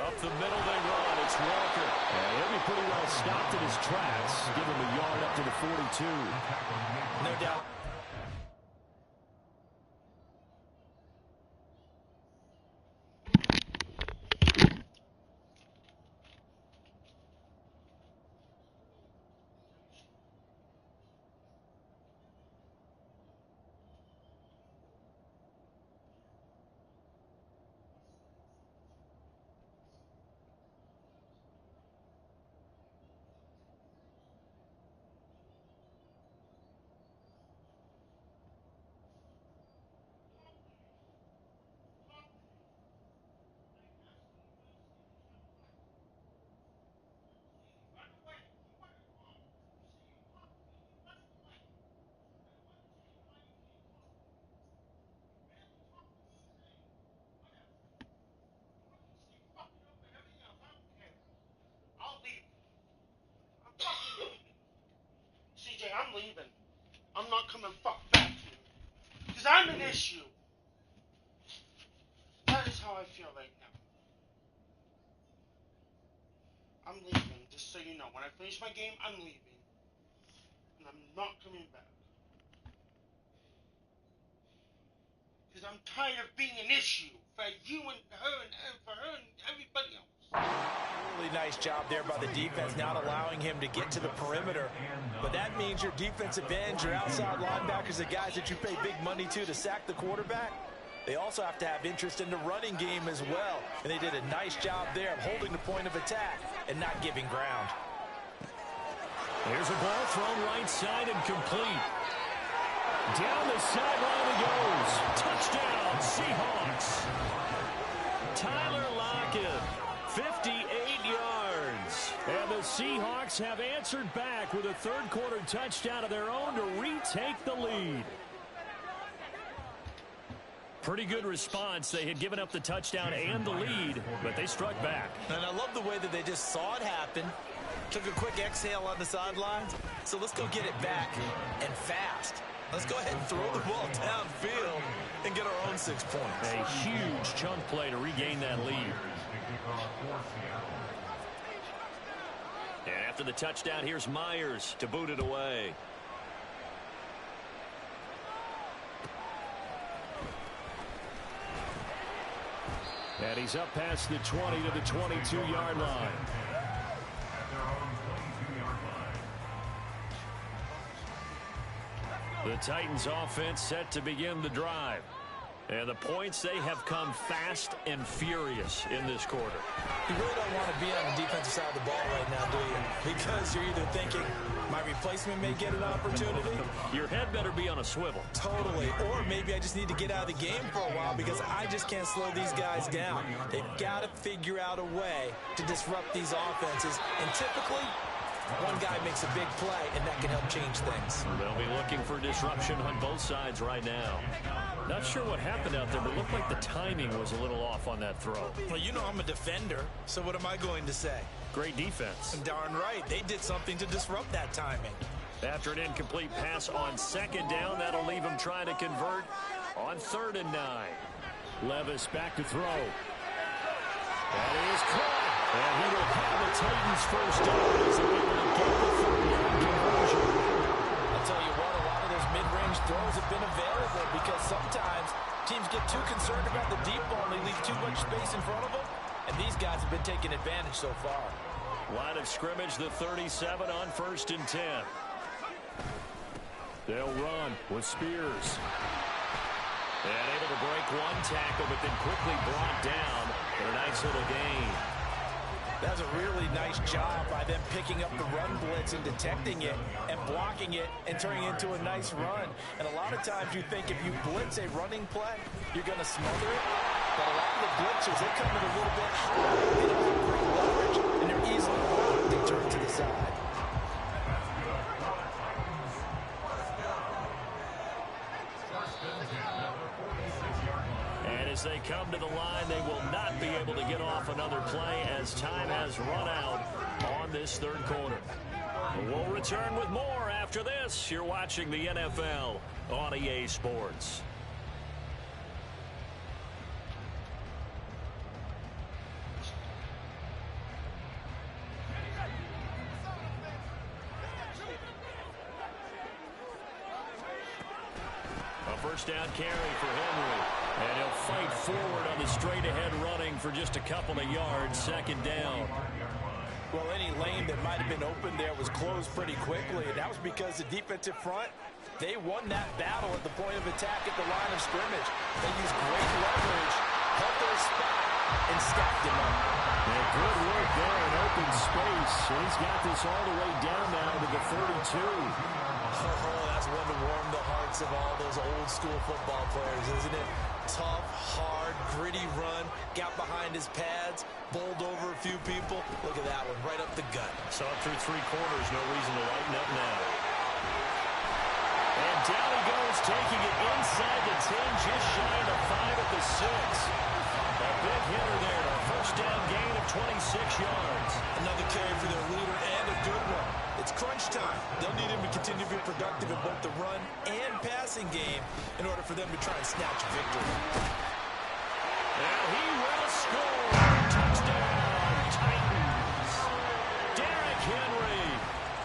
Up the middle they run. It's Walker. And he'll be pretty well stopped in his tracks. Give him a yard up to the 42. No doubt. I'm leaving. I'm not coming back here. Because I'm an issue. That is how I feel right now. I'm leaving, just so you know. When I finish my game, I'm leaving. And I'm not coming back. Because I'm tired of being an issue for you and her and for her and everybody else. Really nice job there by the defense, not allowing him to get to the perimeter. But that means your defensive ends, your outside linebackers, the guys that you pay big money to sack the quarterback, they also have to have interest in the running game as well. And they did a nice job there of holding the point of attack and not giving ground. Here's a ball thrown right side and complete. Down the sideline he goes. Touchdown, Seahawks. Tyler Lockett, 58 yards. And the Seahawks have answered back with a third-quarter touchdown of their own to retake the lead. Pretty good response. They had given up the touchdown and the lead, but they struck back. And I love the way that they just saw it happen. Took a quick exhale on the sidelines. So let's go get it back and fast. Let's go ahead and throw the ball downfield and get our own 6 points. A huge chunk play to regain that lead. And after the touchdown, here's Myers to boot it away. And he's up past the 20 to the 22-yard line. The Titans offense set to begin the drive. And the points, they have come fast and furious in this quarter. You really don't want to be on the defensive side of the ball right now, do you? Because you're either thinking, my replacement may get an opportunity. Your head better be on a swivel. Totally. Or maybe I just need to get out of the game for a while because I just can't slow these guys down. They've got to figure out a way to disrupt these offenses. And typically, one guy makes a big play, and that can help change things. They'll be looking for disruption on both sides right now. Not sure what happened out there, but it looked like the timing was a little off on that throw. Well, you know I'm a defender, so what am I going to say? Great defense. Darn right. They did something to disrupt that timing. After an incomplete pass on second down, that'll leave them trying to convert on 3rd and 9. Levis back to throw. That is caught. And he will have the Titans first down as they're able to get the 3rd-down conversion. I'll tell you what, a lot of those mid-range throws have been available because sometimes teams get too concerned about the deep ball and they leave too much space in front of them. And these guys have been taking advantage so far. Line of scrimmage, the 37 on 1st and 10. They'll run with Spears. And able to break one tackle, but then quickly brought down for a nice little gain. That was a really nice job by them picking up the run blitz and detecting it and blocking it and turning it into a nice run. And a lot of times you think if you blitz a running play, you're going to smother it. But a lot of the blitzers, they come in a little bit high. They don't have great leverage, and they're easily blocked. They turn to the side. And as they come to the line, they will not be able to get off another play as time has run out on this third quarter. We'll return with more after this. You're watching the NFL on EA Sports. A first down carry for Henry. And he'll fight forward on the straight-ahead running for just a couple of yards. Second down. Well, any lane that might have been open there was closed pretty quickly, and that was because the defensive front, they won that battle at the point of attack at the line of scrimmage. They used great leverage, held their spot, and stacked him up. And good work there in open space. He's got this all the way down now to the 32. Oh, that's one to warm the hearts of all those old-school football players, isn't it? Tough, hard, gritty run, got behind his pads, bowled over a few people. Look at that one, right up the gut. Saw it through three quarters, no reason to lighten up now. And down he goes, taking it inside the 10, just shy of the 5 at the 6. A big hitter there, a first down gain of 26 yards. Another carry for their leader and a good one. It's crunch time. They'll need him to continue to be productive in both the run and passing game in order for them to try and snatch victory. And he will score. Touchdown, Titans. Derrick Henry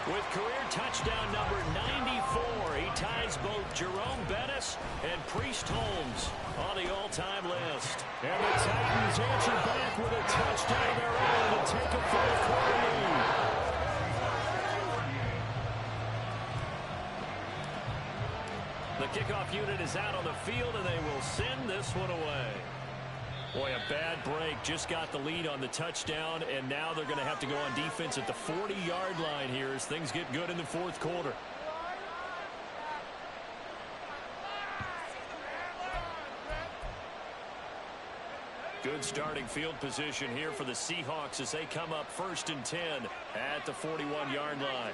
with career touchdown number 94. He ties both Jerome Bettis and Priest Holmes on the all-time list. And the Titans answer back with a touchdown of their own to take a fourth-quarter lead. The kickoff unit is out on the field, and they will send this one away. Boy, a bad break. Just got the lead on the touchdown, and now they're going to have to go on defense at the 40-yard line here as things get good in the fourth quarter. Good starting field position here for the Seahawks as they come up 1st and 10 at the 41-yard line.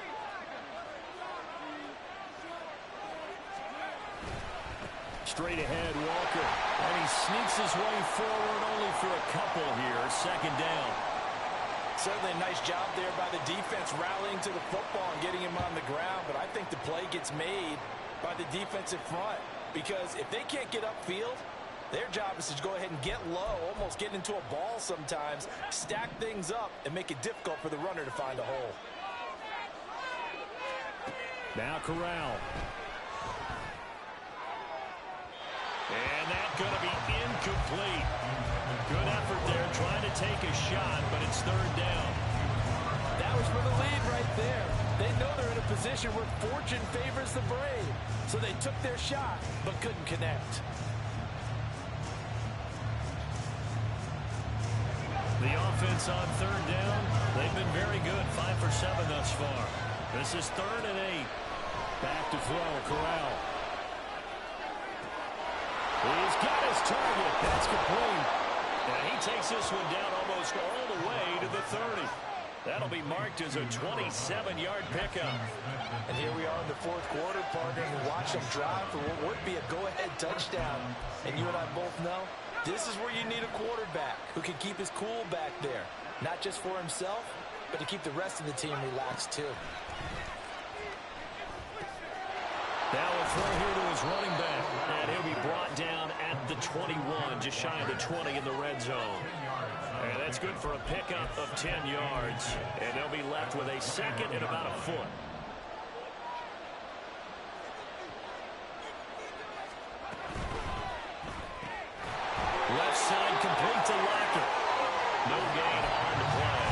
Straight ahead, Walker. And he sneaks his way forward only for a couple here. Second down. Certainly a nice job there by the defense rallying to the football and getting him on the ground. But I think the play gets made by the defensive front. Because if they can't get upfield, their job is to go ahead and get low, almost get into a ball sometimes, stack things up, and make it difficult for the runner to find a hole. Now Corral. And that's going to be incomplete. Good effort there trying to take a shot, but it's third down. That was for the lead right there. They know they're in a position where fortune favors the brave. So they took their shot, but couldn't connect. The offense on third down, they've been very good, 5 for 7 thus far. This is 3rd and 8. Back to throw, Corral. He's got his target. That's complete. And he takes this one down almost all the way to the 30. That'll be marked as a 27-yard pickup. And here we are in the fourth quarter, partner, and watch them drive for what would be a go-ahead touchdown. And you and I both know this is where you need a quarterback who can keep his cool back there. Not just for himself, but to keep the rest of the team relaxed too. Now a throw here to his running back. And he'll be brought down at the 21, just shy of the 20 in the red zone. And that's good for a pickup of 10 yards. And they'll be left with a second and about a foot. Left side complete to Locker. No gain on the play.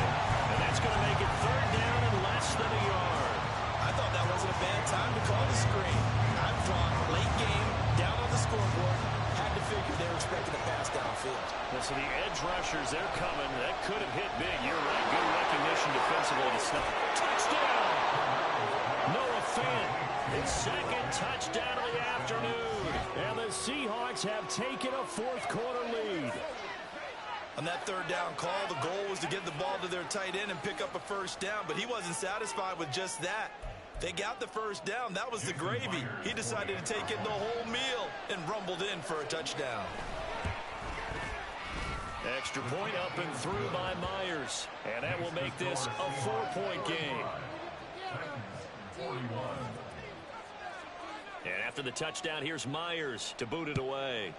And that's going to make it third down and less than a yard. I thought that wasn't a bad time to call the screen. I'm thought late game, down on the scoreboard. Had to figure they were expecting a pass downfield. Well, so the edge rushers, they're coming. That could have hit big. You're right. Good recognition defensively to stop. Touchdown! Noah Fant. It's 2nd touchdown of the afternoon. And the Seahawks have taken a fourth-quarter lead. On that third down call, the goal was to get the ball to their tight end and pick up a first down, but he wasn't satisfied with just that. They got the first down. That was the gravy. He decided to take in the whole meal and rumbled in for a touchdown. Extra point up and through by Myers. And that will make this a 4-point game. And after the touchdown, here's Myers to boot it away.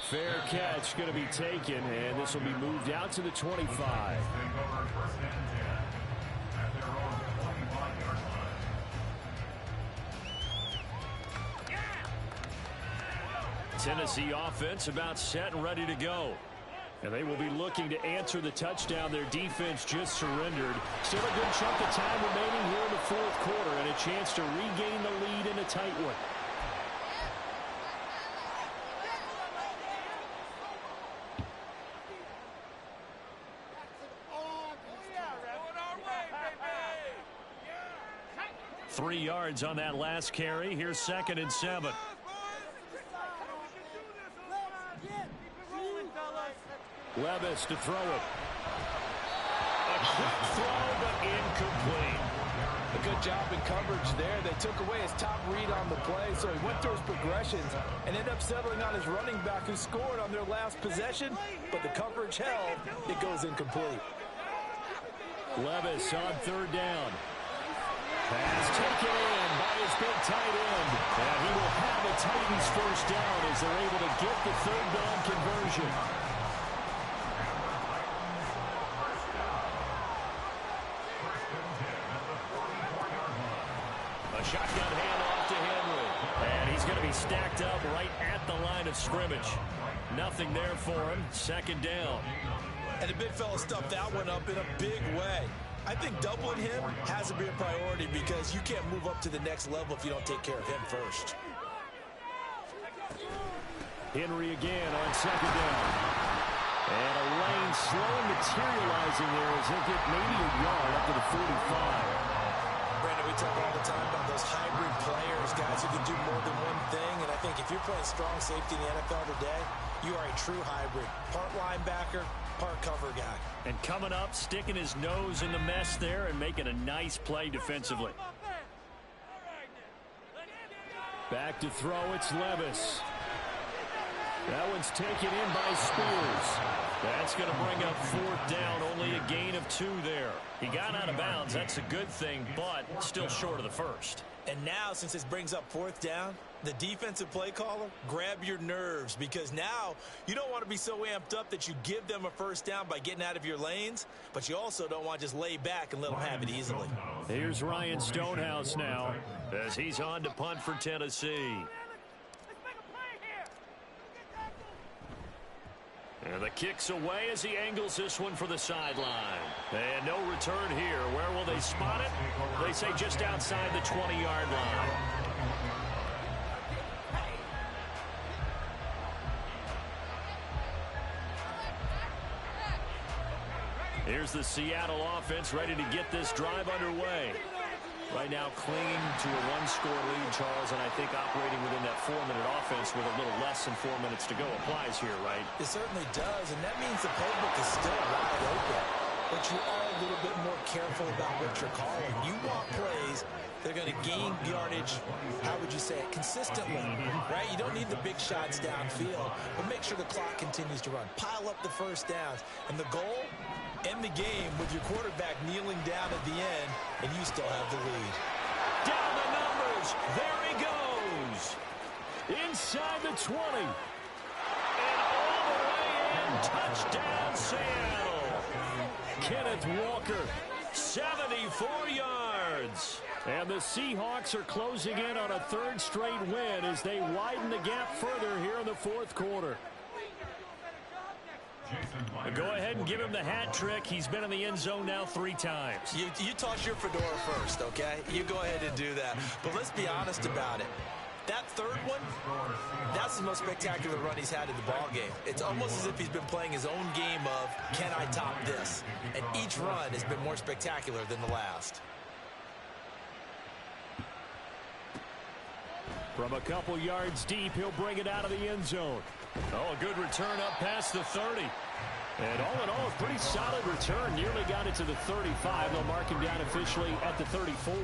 Fair catch going to be taken, and this will be moved out to the 25. Tennessee offense about set and ready to go. And they will be looking to answer the touchdown their defense just surrendered. Still a good chunk of time remaining here in the fourth quarter and a chance to regain the lead in a tight one. Three yards on that last carry. Here's 2nd and 7. Levis to throw it. A quick throw, but incomplete. A good job in coverage there. They took away his top read on the play, so he went through his progressions and ended up settling on his running back who scored on their last possession, but the coverage held. It goes incomplete. Levis on third down. Pass taken in by his big tight end. And he will have the Titans first down as they're able to get the third down conversion. A shotgun handoff to Henry. And he's going to be stacked up right at the line of scrimmage. Nothing there for him. 2nd down. And the big fella stuffed that one up in a big way. I think doubling him has to be a priority because you can't move up to the next level if you don't take care of him first. Henry again on 2nd down. And a lane slowly materializing there as he'll get maybe a yard up to the 45. Brandon, we talk all the time about those hybrid players, guys who can do more than one thing. And I think if you're playing strong safety in the NFL today, you are a true hybrid. Part linebacker, part cover guy. And coming up, sticking his nose in the mess there and making a nice play defensively. Back to throw, it's Levis. That one's taken in by Spears. That's going to bring up 4th down, only a gain of 2 there. He got out of bounds, that's a good thing, but still short of the first. And now, since this brings up 4th down, the defensive play caller, grab your nerves because now you don't want to be so amped up that you give them a first down by getting out of your lanes, but you also don't want to just lay back and let them have it easily. Here's Ryan Stonehouse now as he's on to punt for Tennessee. And the kick's away as he angles this one for the sideline. And no return here. Where will they spot it? They say just outside the 20-yard line. Here's the Seattle offense ready to get this drive underway. Right now clinging to a one-score lead, Charles, and I think operating within that 4-minute offense with a little less than 4 minutes to go applies here, right? It certainly does, and that means the playbook is still wide open. But you are a little bit more careful about what you're calling. You want plays that are going to gain yardage, how would you say it, consistently, right? You don't need the big shots downfield, but make sure the clock continues to run. Pile up the first downs, and the goal, end the game with your quarterback kneeling down at the end, and you still have the lead. Down the numbers. There he goes. Inside the 20. And all the way in. Touchdown, Seattle. Kenneth Walker. 74 yards. And the Seahawks are closing in on a 3rd straight win as they widen the gap further here in the 4th quarter. Go ahead and give him the hat trick. He's been in the end zone now 3 times. You toss your fedora first, okay? You go ahead and do that. But let's be honest about it. That third one, that's the most spectacular run he's had in the ballgame. It's almost as if he's been playing his own game of, can I top this? And each run has been more spectacular than the last. From a couple yards deep, he'll bring it out of the end zone. Oh, a good return up past the 30. And all in all, a pretty solid return. Nearly got it to the 35. They'll mark him down officially at the 34.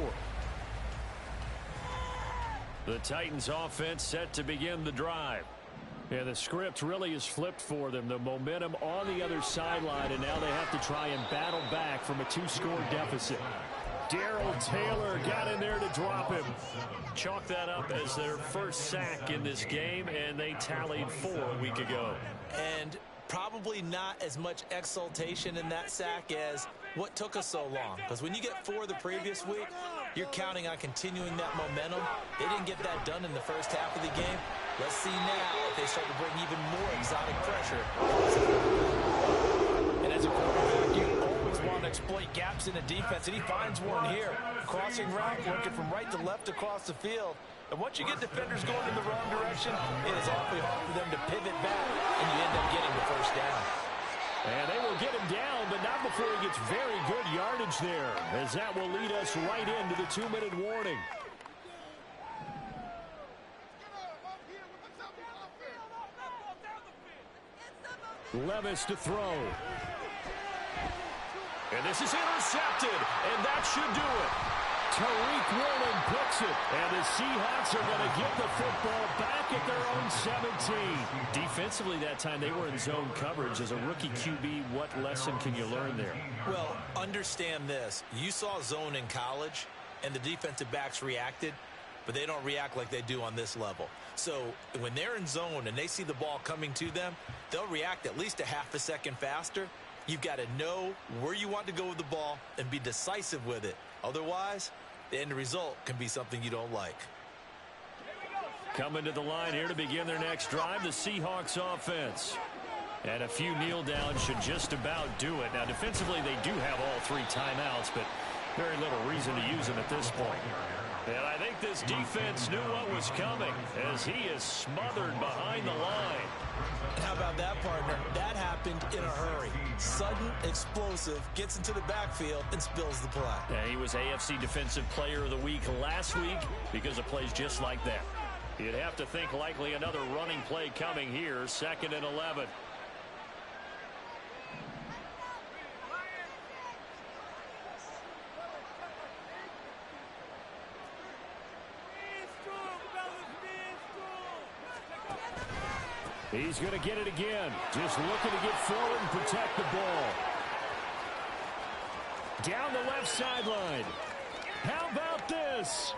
The Titans offense set to begin the drive. Yeah, the script really is flipped for them. The momentum on the other sideline, and now they have to try and battle back from a 2-score deficit. Darrell Taylor got in there to drop him. Chalk that up as their first sack in this game, and they tallied 4 a week ago. And probably not as much exultation in that sack as what took us so long. Because when you get 4 the previous week, you're counting on continuing that momentum. They didn't get that done in the first half of the game. Let's see now if they start to bring even more exotic pressure. And as a quarterback, you always want to exploit gaps in the defense, and he finds one here. Crossing route, working from right to left across the field. And once you get defenders going in the wrong direction, it is awfully hard for them to pivot back, and you end up getting the first down. And they will get him down, but not before he gets very good yardage there, as that will lead us right into the 2-minute warning. Levis to throw. And this is intercepted, and that should do it. Tariq Woolen picks it, and the Seahawks are going to get the football back at their own 17. Defensively that time, they were in zone coverage. As a rookie QB, what lesson can you learn there? Well, understand this. You saw zone in college, and the defensive backs reacted, but they don't react like they do on this level. So when they're in zone and they see the ball coming to them, they'll react at least a half a second faster. You've got to know where you want to go with the ball and be decisive with it. Otherwise, the end result can be something you don't like. Coming to the line here to begin their next drive, the Seahawks offense. And a few kneel downs should just about do it. Now, defensively, they do have all 3 timeouts, but very little reason to use them at this point. And I think this defense knew what was coming as he is smothered behind the line. How about that, partner? That happened in a hurry. Sudden, explosive, gets into the backfield and spills the play. And he was AFC Defensive Player of the Week last week because of plays just like that. You'd have to think likely another running play coming here, 2nd and 11. He's going to get it again. Just looking to get forward and protect the ball. Down the left sideline. How about this?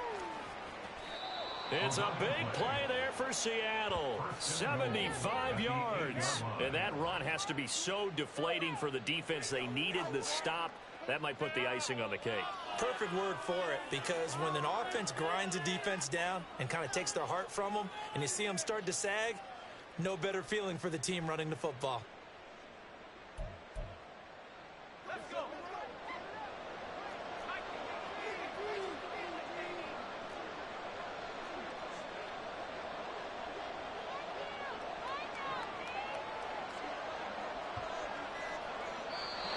It's a big play there for Seattle. 75 yards. And that run has to be so deflating for the defense. They needed the stop. That might put the icing on the cake. Perfect word for it, because when an offense grinds a defense down and kind of takes their heart from them, and you see them start to sag, no better feeling for the team running the football. Let's go.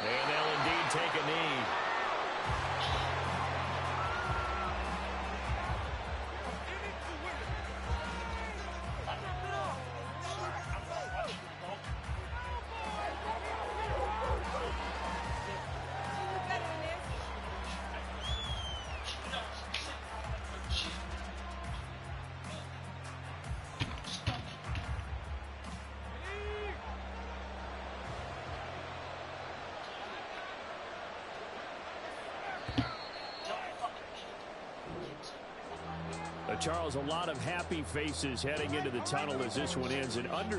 And they'll indeed take a knee. Charles, a lot of happy faces heading into the tunnel as this one ends. And under